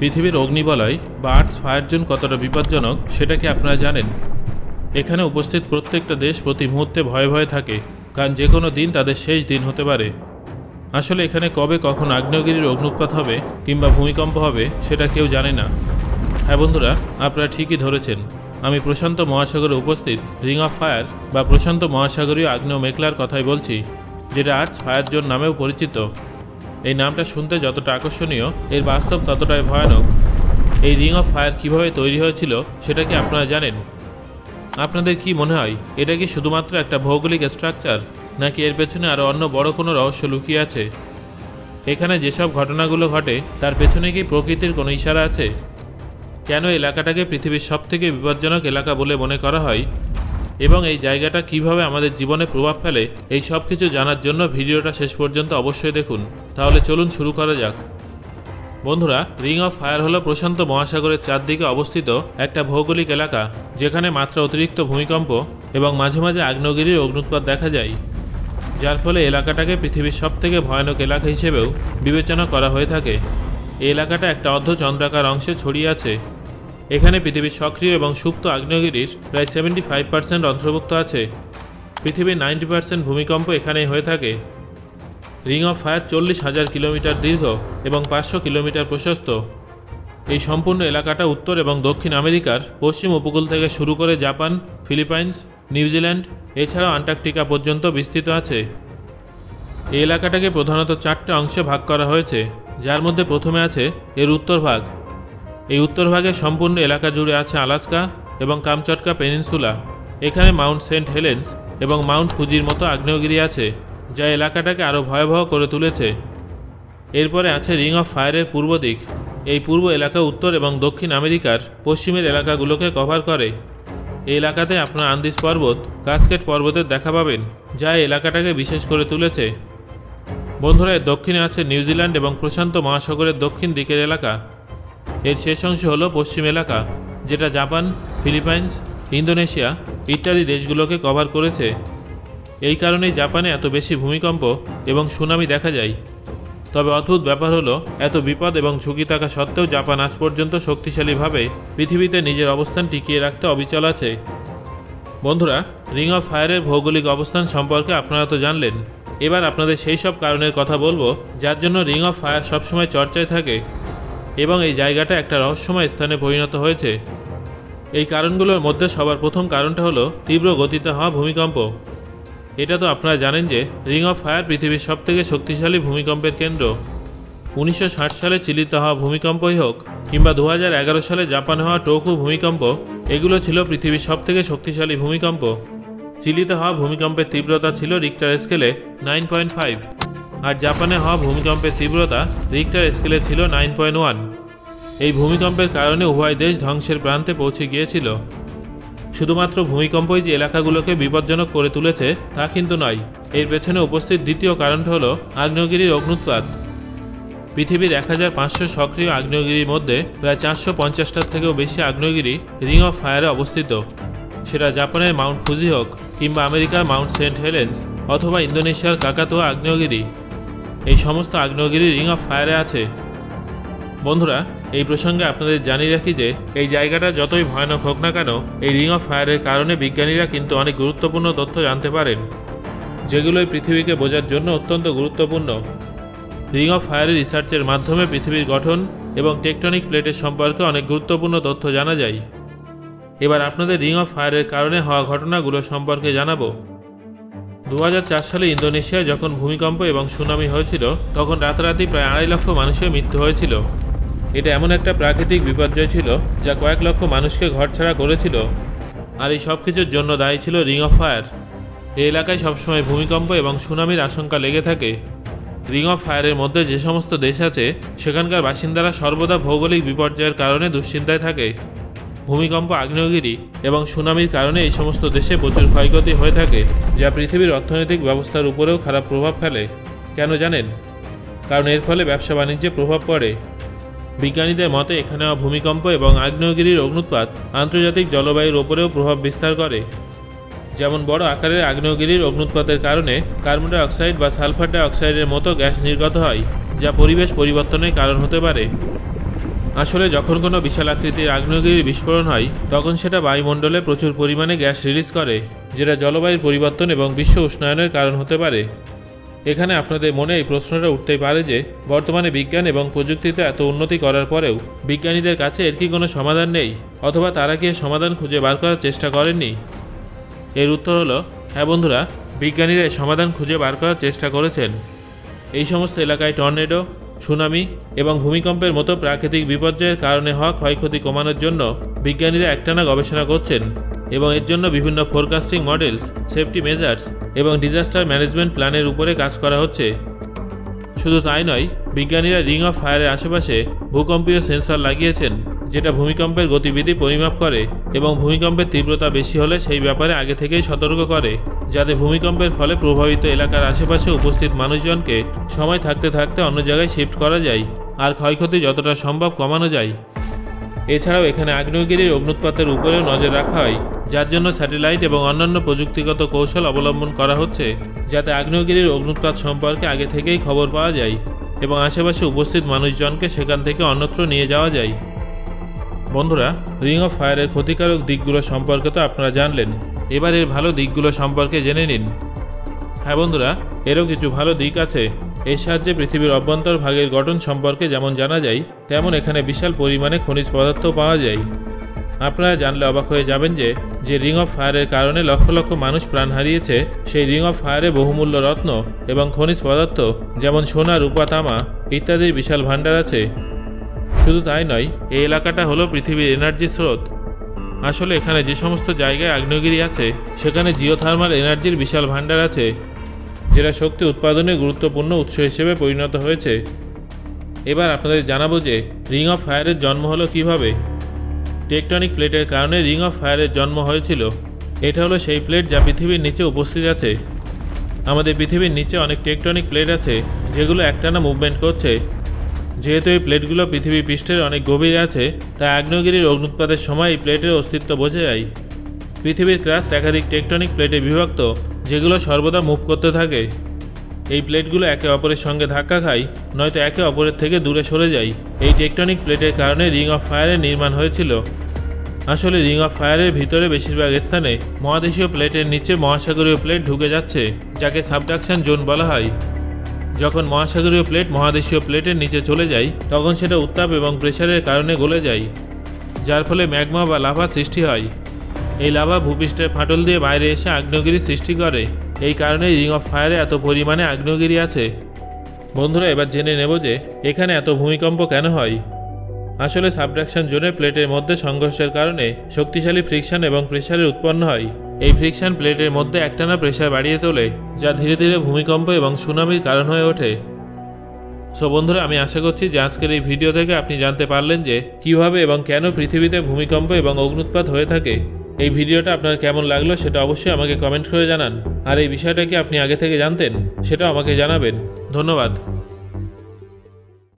পৃথিবীর অগ্নিবলয় বা আর্থ fire zone কতটা বিপজ্জনক সেটা কি আপনারা জানেন? এখানে উপস্থিত প্রত্যেকটা দেশ প্রতি মুহূর্তে ভয়ে ভয়ে থাকে, কারণ যে কোনো দিন তাদের শেষ দিন হতে পারে। আসলে এখানে কবে কখন আগ্নেয়গিরির অগ্নুৎপাত হবে কিংবা ভূমিকম্প হবে সেটা কেউ জানে না। হ্যাঁ বন্ধুরা, আপনারা ঠিকই ধরেছেন, আমি প্রশান্ত মহাসাগরে উপস্থিত রিং অফ ফায়ার বা প্রশান্ত মহাসাগরীয় আগ্নেয় মেঘলার কথাই বলছি, যেটা আর্থ ফায়ার জোন নামেও পরিচিত। এই নামটা শুনতে যতটা আকর্ষণীয়, এর বাস্তব ততটাই ভয়ানক। এই রিং অফ ফায়ার কীভাবে তৈরি হয়েছিল সেটা কি আপনারা জানেন? আপনাদের কি মনে হয়, এটা কি শুধুমাত্র একটা ভৌগোলিক স্ট্রাকচার, নাকি এর পেছনে আরও অন্য বড় কোনো রহস্য লুকিয়ে আছে? এখানে যেসব ঘটনাগুলো ঘটে তার পেছনে কি প্রকৃতির কোনো ইশারা আছে? কেন এলাকাটাকে পৃথিবীর সবথেকে বিপজ্জনক এলাকা বলে মনে করা হয়, এবং এই জায়গাটা কিভাবে আমাদের জীবনে প্রভাব ফেলে, এই সব কিছু জানার জন্য ভিডিওটা শেষ পর্যন্ত অবশ্যই দেখুন। তাহলে চলুন শুরু করা যাক। বন্ধুরা, রিং অফ ফায়ার হলো প্রশান্ত মহাসাগরের চারদিকে অবস্থিত একটা ভৌগোলিক এলাকা, যেখানে মাত্রা অতিরিক্ত ভূমিকম্প এবং মাঝে মাঝে আগ্নেয়গিরির অগ্নুৎপাত দেখা যায়, যার ফলে এলাকাটাকে পৃথিবীর সবথেকে ভয়ানক এলাকা হিসেবেও বিবেচনা করা হয়ে থাকে। এই এলাকাটা একটা অর্ধচন্দ্রাকার অংশে ছড়িয়ে আছে। এখানে পৃথিবীর সক্রিয় এবং সুপ্ত আগ্নেয়গিরির প্রায় 75% অন্তর্ভুক্ত আছে। পৃথিবীর 90% ভূমিকম্প এখানেই হয়ে থাকে। রিং অফ ফায়ার 40,000 কিলোমিটার দীর্ঘ এবং 500 কিলোমিটার প্রশস্ত। এই সম্পূর্ণ এলাকাটা উত্তর এবং দক্ষিণ আমেরিকার পশ্চিম উপকূল থেকে শুরু করে জাপান, ফিলিপাইন্স, নিউজিল্যান্ড এছাড়াও আন্টার্কটিকা পর্যন্ত বিস্তৃত আছে। এই এলাকাটাকে প্রধানত 4টে অংশে ভাগ করা হয়েছে, যার মধ্যে প্রথমে আছে এর উত্তর ভাগ। এই উত্তর ভাগের সম্পূর্ণ এলাকা জুড়ে আছে আলাস্কা এবং কামচটকা পেনিনসুলা। এখানে মাউন্ট সেন্ট হেলেন্স এবং মাউন্ট ফুজির মতো আগ্নেয়গিরি আছে, যা এলাকাটাকে আরও ভয়াবহ করে তুলেছে। এরপরে আছে রিং অফ ফায়ারের পূর্ব দিক। এই পূর্ব এলাকা উত্তর এবং দক্ষিণ আমেরিকার পশ্চিমের এলাকাগুলোকে কভার করে। এই এলাকাতে আপনার আন্দিজ পর্বত, কাস্কেড পর্বতের দেখা পাবেন, যা এই এলাকাটাকে বিশেষ করে তুলেছে। বন্ধুরা, এর দক্ষিণে আছে নিউজিল্যান্ড এবং প্রশান্ত মহাসাগরের দক্ষিণ দিকের এলাকা। এর শেষ অংশ হলো পশ্চিম এলাকা, যেটা জাপান, ফিলিপাইন্স, ইন্দোনেশিয়া ইত্যাদি দেশগুলোকে কভার করেছে। এই কারণেই জাপানে এত বেশি ভূমিকম্প এবং সুনামি দেখা যায়। তবে অদ্ভুত ব্যাপার হলো, এত বিপদ এবং ঝুঁকি থাকা সত্ত্বেও জাপান আজ পর্যন্ত শক্তিশালীভাবে পৃথিবীতে নিজের অবস্থান টিকিয়ে রাখতে অবিচল আছে। বন্ধুরা, রিং অফ ফায়ারের ভৌগোলিক অবস্থান সম্পর্কে আপনারা তো জানলেন। এবার আপনাদের সেই সব কারণের কথা বলবো যার জন্য রিং অফ ফায়ার সবসময় চর্চায় থাকে এবং এই জায়গাটা একটা রহস্যময় স্থানে পরিণত হয়েছে। এই কারণগুলোর মধ্যে সবার প্রথম কারণটা হলো তীব্র গতিতে হওয়া ভূমিকম্প। এটা তো আপনারা জানেন যে রিং অফ ফায়ার পৃথিবীর সবথেকে শক্তিশালী ভূমিকম্পের কেন্দ্র। 1960 সালে চিলিতে হওয়া ভূমিকম্পই হোক কিংবা 2011 সালে জাপানে হওয়া টোকু ভূমিকম্প, এগুলো ছিল পৃথিবীর সবথেকে শক্তিশালী ভূমিকম্প। চিলিতে হওয়া ভূমিকম্পের তীব্রতা ছিল রিক্টার স্কেলে 9.5, আর জাপানে হওয়া ভূমিকম্পের তীব্রতা রিক্টার স্কেলে ছিল 9.1। এই ভূমিকম্পের কারণে উভয় দেশ ধ্বংসের প্রান্তে পৌঁছে গিয়েছিল। শুধুমাত্র ভূমিকম্পই যে এলাকাগুলোকে বিপজ্জনক করে তুলেছে তা কিন্তু নয়। এর পেছনে উপস্থিত দ্বিতীয় কারণটা হলো আগ্নেয়গিরির অগ্নুৎপাত। পৃথিবীর 1500 সক্রিয় আগ্নেয়গিরির মধ্যে প্রায় 450টার থেকেও বেশি আগ্নেয়গিরি রিং অফ ফায়ারে অবস্থিত। সেটা জাপানের মাউন্ট ফুজি হোক কিংবা আমেরিকার মাউন্ট সেন্ট হেলেন্স অথবা ইন্দোনেশিয়ার কাকাতোয়া আগ্নেয়গিরি, এই সমস্ত আগ্নেয়গিরি রিং অফ ফায়ারে আছে। বন্ধুরা, এই প্রসঙ্গে আপনাদের জানিয়ে রাখি যে এই জায়গাটা যতই ভয়ানক হোক না কেন, এই রিং অফ ফায়ারের কারণে বিজ্ঞানীরা কিন্তু অনেক গুরুত্বপূর্ণ তথ্য জানতে পারেন, যেগুলোই পৃথিবীকে বোঝার জন্য অত্যন্ত গুরুত্বপূর্ণ। রিং অফ ফায়ারের রিসার্চের মাধ্যমে পৃথিবীর গঠন এবং টেকটনিক প্লেটের সম্পর্কে অনেক গুরুত্বপূর্ণ তথ্য জানা যায়। এবার আপনাদের রিং অফ ফায়ারের কারণে হওয়া ঘটনাগুলো সম্পর্কে জানাবো। 2004 সালে ইন্দোনেশিয়ায় যখন ভূমিকম্প এবং সুনামি হয়েছিল, তখন রাতারাতি প্রায় 2.5 লক্ষ মানুষের মৃত্যু হয়েছিল। এটা এমন একটা প্রাকৃতিক বিপর্যয় ছিল যা কয়েক লক্ষ মানুষকে ঘরছাড়া করেছিল, আর এই সব কিছুর জন্য দায়ী ছিল রিং অফ ফায়ার। এই এলাকায় সবসময় ভূমিকম্প এবং সুনামির আশঙ্কা লেগে থাকে। রিং অফ ফায়ারের মধ্যে যে সমস্ত দেশ আছে, সেখানকার বাসিন্দারা সর্বদা ভৌগোলিক বিপর্যয়ের কারণে দুশ্চিন্তায় থাকে। ভূমিকম্প, আগ্নেয়গিরি এবং সুনামির কারণে এই সমস্ত দেশে প্রচুর ক্ষয়ক্ষতি হয়ে থাকে, যা পৃথিবীর অর্থনৈতিক ব্যবস্থার উপরেও খারাপ প্রভাব ফেলে। কেন জানেন? কারণ এর ফলে ব্যবসা বাণিজ্যে প্রভাব পড়ে। বিজ্ঞানীদের মতে এখানে ভূমিকম্প এবং আগ্নেয়গিরির অগ্নুৎপাত আন্তর্জাতিক জলবায়ুর ওপরেও প্রভাব বিস্তার করে। যেমন বড় আকারের আগ্নেয়গিরির অগ্নুৎপাতের কারণে কার্বন ডাই অক্সাইড বা সালফার ডাই অক্সাইডের মতো গ্যাস নির্গত হয়, যা পরিবেশ পরিবর্তনের কারণ হতে পারে। আসলে যখন কোনো বিশাল আকৃতির আগ্নেয়গিরির বিস্ফোরণ হয় তখন সেটা বায়ুমণ্ডলে প্রচুর পরিমাণে গ্যাস রিলিজ করে, যেটা জলবায়ুর পরিবর্তন এবং বিশ্ব উষ্ণায়নের কারণ হতে পারে। এখানে আপনাদের মনে এই প্রশ্নটা উঠতেই পারে যে বর্তমানে বিজ্ঞান এবং প্রযুক্তিতে এত উন্নতি করার পরেও বিজ্ঞানীদের কাছে এর কি কোনো সমাধান নেই, অথবা তারা কি এর সমাধান খুঁজে বার করার চেষ্টা করেননি? এর উত্তর হলো হ্যাঁ বন্ধুরা, বিজ্ঞানীরা এর সমাধান খুঁজে বার করার চেষ্টা করেছেন। এই সমস্ত এলাকায় টর্নেডো, সুনামি এবং ভূমিকম্পের মতো প্রাকৃতিক বিপর্যয়ের কারণে হওয়া ক্ষয়ক্ষতি কমানোর জন্য বিজ্ঞানীরা একটানা গবেষণা করছেন এবং এর জন্য বিভিন্ন ফোরকাস্টিং মডেলস, সেফটি মেজার্স এবং ডিজাস্টার ম্যানেজমেন্ট প্ল্যানের উপরে কাজ করা হচ্ছে। শুধু তাই নয়, বিজ্ঞানীরা রিং অফ ফায়ারের আশেপাশে ভূকম্পীয় সেন্সর লাগিয়েছেন, যেটা ভূমিকম্পের গতিবিধি পরিমাপ করে এবং ভূমিকম্পের তীব্রতা বেশি হলে সেই ব্যাপারে আগে থেকেই সতর্ক করে, যাতে ভূমিকম্পের ফলে প্রভাবিত এলাকার আশেপাশে উপস্থিত মানুষজনকে সময় থাকতে থাকতে অন্য জায়গায় শিফট করা যায় আর ক্ষয়ক্ষতি যতটা সম্ভব কমানো যায়। এছাড়াও এখানে আগ্নেয়গিরির অগ্নুৎপাতের উপরেও নজর রাখা হয়, যার জন্য স্যাটেলাইট এবং অন্যান্য প্রযুক্তিগত কৌশল অবলম্বন করা হচ্ছে, যাতে আগ্নেয়গিরির অগ্নুৎপাত সম্পর্কে আগে থেকেই খবর পাওয়া যায় এবং আশেপাশে উপস্থিত মানুষজনকে সেখান থেকে অন্যত্র নিয়ে যাওয়া যায়। বন্ধুরা, রিং অফ ফায়ারের ক্ষতিকারক দিকগুলো সম্পর্কে তো আপনারা জানলেন, এবার এর ভালো দিকগুলো সম্পর্কে জেনে নিন। হ্যাঁ বন্ধুরা, এরও কিছু ভালো দিক আছে। এর সাহায্যে পৃথিবীর অভ্যন্তর ভাগের গঠন সম্পর্কে যেমন জানা যায়, তেমন এখানে বিশাল পরিমাণে খনিজ পদার্থ পাওয়া যায়। আপনারা জানলে অবাক হয়ে যাবেন যে রিং অফ ফায়ারের কারণে লক্ষ লক্ষ মানুষ প্রাণ হারিয়েছে, সেই রিং অফ ফায়ারে বহুমূল্য রত্ন এবং খনিজ পদার্থ যেমন সোনা, রূপা, তামা ইত্যাদির বিশাল ভাণ্ডার আছে। শুধু তাই নয়, এই এলাকাটা হলো পৃথিবীর এনার্জি স্রোত। আসলে এখানে যে সমস্ত জায়গায় আগ্নেয়গিরি আছে সেখানে জিওথার্মাল এনার্জির বিশাল ভাণ্ডার আছে, যেটা শক্তি উৎপাদনের গুরুত্বপূর্ণ উৎস হিসেবে পরিণত হয়েছে। এবার আপনাদের জানাবো যে রিং অফ ফায়ারের জন্ম হলো কিভাবে। টেকটনিক প্লেটের কারণে রিং অফ ফায়ারের জন্ম হয়েছিল। এটা হলো সেই প্লেট যা পৃথিবীর নিচে উপস্থিত আছে। আমাদের পৃথিবীর নিচে অনেক টেকটনিক প্লেট আছে যেগুলো একটানা মুভমেন্ট করছে। যেহেতু এই প্লেটগুলো পৃথিবী পৃষ্ঠের অনেক গভীরে আছে, তাই আগ্নেয়গিরির অগ্নুৎপাতের সময় এই প্লেটের অস্তিত্ব বোঝা যায়। পৃথিবীর ক্রাস্ট একাধিক টেকটনিক প্লেটে বিভক্ত, যেগুলো সর্বদা মুভ করতে থাকে। এই প্লেটগুলো একে অপরের সঙ্গে ধাক্কা খায়, নয়তো একে অপরের থেকে দূরে সরে যায়। এই টেকটনিক প্লেটের কারণে রিং অফ ফায়ারের নির্মাণ হয়েছিল। আসলে রিং অফ ফায়ারের ভিতরে বেশিরভাগ স্থানে মহাদেশীয় প্লেটের নিচে মহাসাগরীয় প্লেট ঢুকে যাচ্ছে, যাকে সাবডাকশন জোন বলা হয়। যখন মহাসাগরীয় প্লেট মহাদেশীয় প্লেটের নিচে চলে যায়, তখন সেটা উত্তাপ এবং প্রেসারের কারণে গলে যায়, যার ফলে ম্যাগমা বা লাভা সৃষ্টি হয়। এই লাভা ভূপৃষ্ঠের ফাটল দিয়ে বাইরে এসে আগ্নেয়গিরি সৃষ্টি করে। এই কারণেই রিং অফ ফায়ারে এত পরিমাণে আগ্নেয়গিরি আছে। বন্ধুরা, এবার জেনে নেব যে এখানে এত ভূমিকম্প কেন হয়। আসলে সাবডাকশন জোনে প্লেটের মধ্যে সংঘর্ষের কারণে শক্তিশালী ফ্রিকশন এবং প্রেসারের উৎপন্ন হয়। এই ফ্রিকশন প্লেটের মধ্যে একটানা প্রেসার বাড়িয়ে তোলে, যা ধীরে ধীরে ভূমিকম্প এবং সুনামির কারণ হয়ে ওঠে। সো বন্ধুরা, আমি আশা করছি যে আজকের এই ভিডিও থেকে আপনি জানতে পারলেন যে কিভাবে এবং কেন পৃথিবীতে ভূমিকম্প এবং অগ্নুৎপাত হয়ে থাকে। এই ভিডিওটা আপনার কেমন লাগলো সেটা অবশ্যই আমাকে কমেন্ট করে জানান। আর এই বিষয়টা কি আপনি আগে থেকে জানতেন সেটাও আমাকে জানাবেন। ধন্যবাদ।